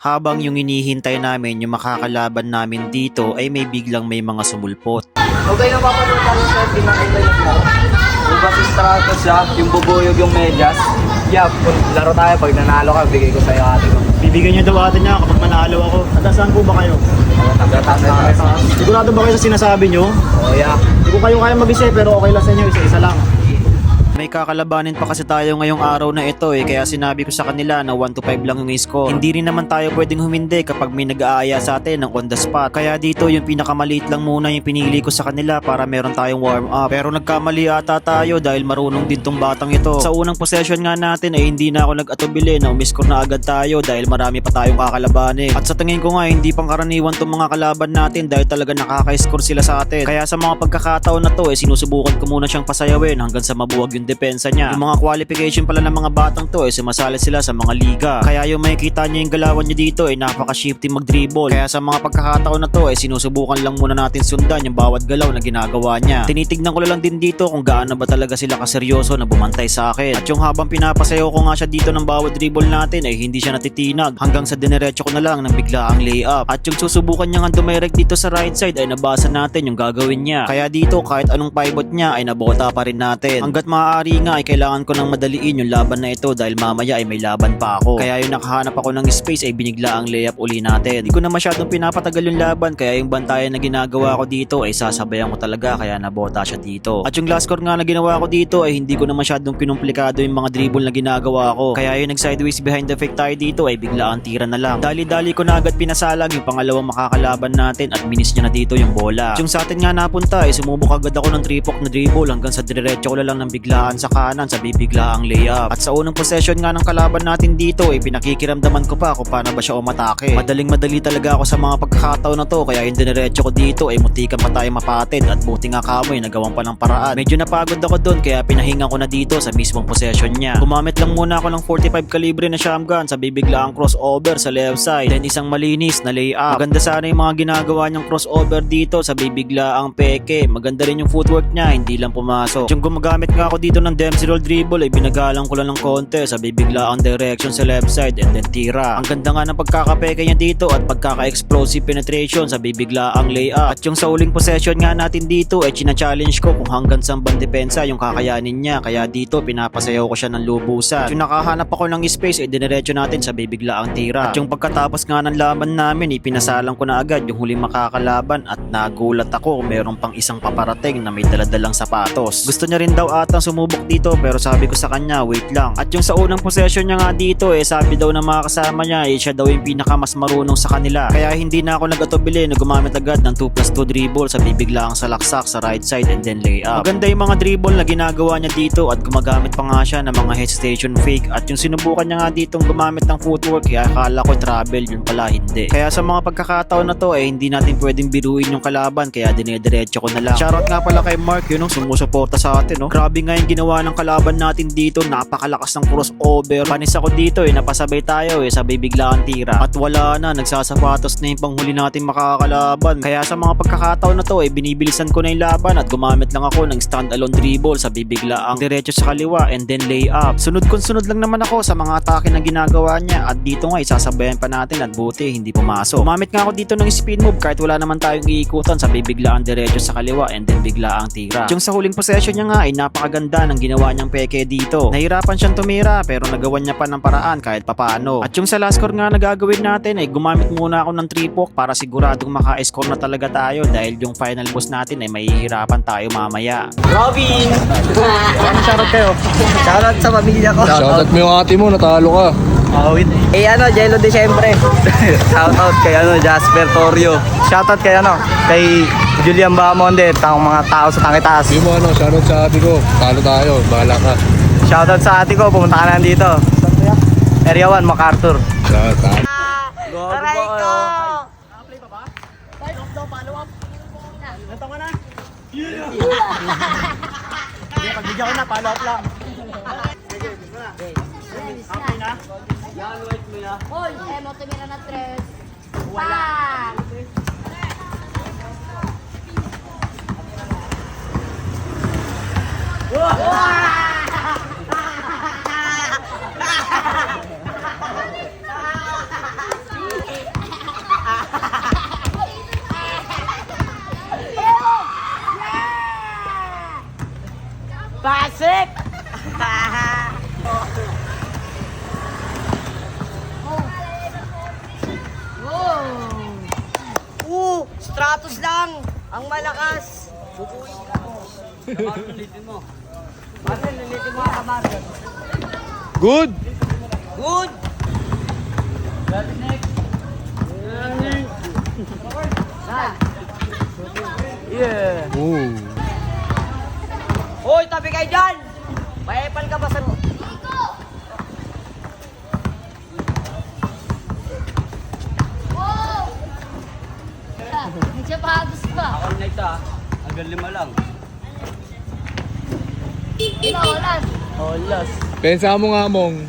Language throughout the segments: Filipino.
Habang yung hinihintay namin yung makakalaban namin dito ay may mga sumulpot. Okay na mapanood namin sa pinakita yung laro. Kung ba si Stratos siya, yung bubuyog yung medyas. Yeah, kung laro tayo, pag nanalo ka, bigay ko sa'yo ate ko. Bibigyan niyo daw ate niya kapag manalo ako. At saan po ba kayo? Tagatas na kami sa... Sigurado ba kayo sa sinasabi niyo? Oh yeah. Hindi ko kayo kaya mag-isa pero okay lang sa inyo, isa-isa lang. May kakalabanin pa kasi tayo ngayong araw na ito kaya sinabi ko sa kanila na 1-5 lang yung score. Hindi rin naman tayo pwedeng humindi kapag may nag-aaya sa atin ng on the spot. Kaya dito yung pinakamaliit lang muna yung pinili ko sa kanila para meron tayong warm up. Pero nagkamali ata tayo dahil marunong din tong batang ito. Sa unang possession nga natin ay hindi na ako nag-atubili na umiscore na agad tayo dahil marami pa tayong kakalabanin. At sa tingin ko nga hindi pang karaniwan tong mga kalaban natin dahil talaga nakaka-score sila sa atin. Kaya sa mga pagkakataon na to sinusubukan ko muna siyang pasayawin hanggang sa mabuwag yung depensa niya. Yung mga qualification pala ng mga batang to sumasali sila sa mga liga. Kaya yung makikita niya yung galawan niya dito napaka-shifty mag-dribble. Kaya sa mga pagkakataon na to sinusubukan lang muna natin sundan yung bawat galaw na ginagawa niya. Tinitignan ko lang din dito kung gaano ba talaga sila kaseryoso na bumantay sa akin. At yung habang pinapasayaw ko nga siya dito ng bawat dribble natin hindi siya natitinag hanggang sa dinerecho ko na lang ng biglaang layup. At yung susubukan niya nga dumirect dito sa right side nabasa natin yung gagawin niya. Kaya dito kahit anong pivot niya nabota pa rin natin. Hanggat maaari nga kailangan ko nang madaliin yung laban na ito dahil mamaya may laban pa ako. Kaya yung nakahanap ako ng space binigla ang layup uli natin. Hindi ko na masyadong pinapatagal yung laban kaya yung bantayan na ginagawa ko dito sasabayan ko talaga kaya nabota siya dito. At yung last score nga na ginawa ko dito hindi ko na masyadong kinumplikado yung mga dribble na ginagawa ko. Kaya yung nag sideways behind the fake tayo dito bigla ang tira na lang. Dali-dali ko na agad pinasalag yung pangalawang makakalaban natin at minis niya na dito yung bola. At yung sa atin nga napunta sumubok agad ako ng 3-poke na dribble hanggang sa diretso ko na lang ng biglaan sa kanan sa bibiglaang layup. At sa unang possession nga ng kalaban natin dito pinakikiramdaman ko pa kung paano ba siya umatake. Madali talaga ako sa mga pagkakataon na to kaya yung diniretso ko dito muntikan pa tayo mapatid at buti nga kamoy nagawang pa ng paraan. Medyo napagod ako doon kaya pinahinga ko na dito sa mismong possession niya. Gumamit lang muna ako ng 45 calibre na shotgun sa bibiglaang crossover sa left side then isang malinis na layup. Maganda sana yung mga ginagawa niyang crossover dito sa bibiglaang peke. Maganda rin yung footwork niya hindi lang pumasok. Yung gumagamit nga ako dito ng Dempsey roll dribble binagalang ko lang ng konti sa bibiglaang direction sa left side and then tira. Ang ganda nga ng pagkakapeke niya dito at pagkaka-explosive penetration sa bibiglaang layup. At yung sa uling possession nga natin dito china-challenge ko kung hanggang saan bang depensa yung kakayanin niya kaya dito pinapasayaw ko siya ng lubusan. At yung nakahanap ako ng space dinerecho natin sa bibiglaang tira. At yung pagkatapos nga ng laban namin pinasalang ko na agad yung huling makakalaban at nagulat ako kung meron pang isang paparating na may daladalang sapatos. Gusto niya rin daw atang sumubok dito pero sabi ko sa kanya wait lang. At yung sa unang possession niya nga dito sabi daw ng mga kasama niya siya daw yung pinaka mas marunong sa kanila. Kaya hindi na ako nag-atubili na gumamit agad ng 2+2 dribble sa bibiglaang salaksak sa right side and then layup. Maganda yung mga dribble na ginagawa niya dito at gumagamit pa nga siya ng mga hesitation fake. At yung sinubukan niya nga ditong gumamit ng footwork akala ko travel yun pala hindi. Kaya sa mga pagkakataon na to hindi natin pwedeng biruin yung kalaban kaya dinediretso ko na lang. Shoutout nga pala kay Mark yun sumusuporta sa atin Grabe nga yung ginawa ng kalaban natin dito napakalakas ng crossover. Panis ako dito napasabay tayo sa bibiglaan tira at wala na nagsasapatos na yung panghuli natin makakalaban. Kaya sa mga pagkakataon na to binibilisan ko na yung laban at gumamit lang ako ng stand-alone dribble sa bibiglaang diretso sa kaliwa and then layup. Sunod lang naman ako sa mga atake na ginagawa niya at dito nga isasabayan pa natin at buti hindi pumasok. Gumamit nga ako dito ng spin move kahit wala naman tayong iikutan sa bibiglaang diretso sa kaliwa and then biglaang tira. Yung sa huling possession niya nga napakaganda ng ginawa niyang peke dito. Nahirapan siyang tumira pero nagawan niya pa ng paraan kahit papaano. At yung sa last score nga na gagawin natin gumamit muna ako ng 3-poke para siguradong maka-score na talaga tayo dahil yung final boss natin mahihirapan tayo mamaya. Robin! Shoutout kayo. Shoutout sa pamilya ko. Shoutout mo yung ate mo, natalo ka. Wait. Jello Decembre. Shoutout kay Jasper Torio. Shoutout kay Julian Bahamonde, mga tao sa Tangitaas. Hindi mo shoutout sa ate ko. Talo tayo, bahala ka. Shoutout sa ate ko, pumunta ka na dito. Area 1, MacArthur. Shoutout. Aray ko! Play pa ba? Follow up. Ganto ka na? Pagbigyan ko na, follow up lang. Okay na? Hoy, mo tumira na 3. Pa! Ang malakas. Bubuin ka mo. Marlon, litin mo. Marlon, litin mo ka, Marlon. Good! Good! Yeah. Ooh. Hoy, tabi kayo dyan! Maepal ka ba sa... Nagsapatos pa. Ako na ito ah. Hanggang 5 lang. Inawalan. Olas. Pensa mo nga, Mong.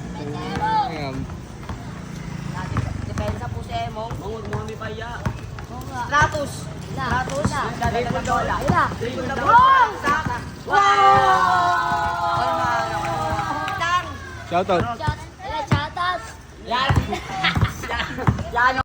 Depensa po si Emong. Mong, huwag mo kami paya. Stratus. Stratus. $1. Ila. Wow! Shoutout. Ila, chatas. Yan! Yan!